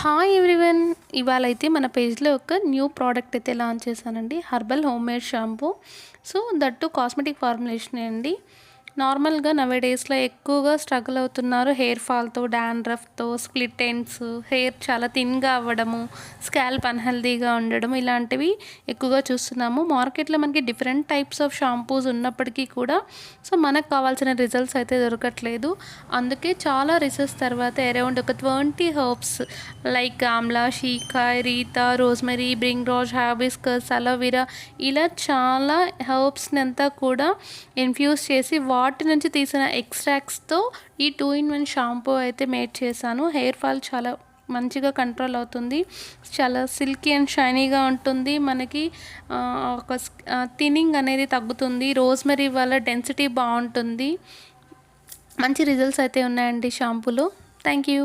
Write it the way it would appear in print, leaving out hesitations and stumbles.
Hi everyone. ఇవాళైతే మన పేజ్లో ఒక న్యూ ప్రోడక్ట్ అయితే లాంచ్ చేశానండి. Herbal home made shampoo. So that cosmetic ఫార్ములేషనే అండి. నార్మల్గా నవేడేస్లో ఎక్కువగా స్ట్రగుల్ అవుతున్నారు హెయిర్ ఫాల్తో, డాండ్రఫ్తో, స్ప్లిట్ ఎండ్స్, హెయిర్ చాలా థిన్గా అవ్వడము, స్కాల్ప్ అన్హెల్దీగా ఉండడం, ఇలాంటివి ఎక్కువగా చూస్తున్నాము. మార్కెట్లో మనకి డిఫరెంట్ టైప్స్ ఆఫ్ షాంపూస్ ఉన్నప్పటికీ కూడా సో మనకు కావాల్సిన రిజల్ట్స్ అయితే దొరకట్లేదు. అందుకే చాలా రీసెర్చ్ తర్వాత అరౌండ్ ఒక 20 herbs like amla, shikakai, reetha, rosemary, bhringraj, hibiscus, aloe vera, ఇలా చాలా హర్బ్స్ని అంతా కూడా ఇన్ఫ్యూజ్ చేసి వాటి నుంచి తీసిన ఎక్స్ట్రాక్ట్స్తో ఈ 2-in-1 షాంపూ అయితే మేడ్ చేశాను. హెయిర్ ఫాల్ చాలా మంచిగా కంట్రోల్ అవుతుంది. చాలా సిల్కీ అండ్ షైనీగా ఉంటుంది. మనకి ఒక థిన్నింగ్ అనేది తగ్గుతుంది. రోజ్మెరీ వల్ల డెన్సిటీ బాగుంటుంది. మంచి రిజల్ట్స్ అయితే ఉన్నాయండి షాంపూలో. Thank you.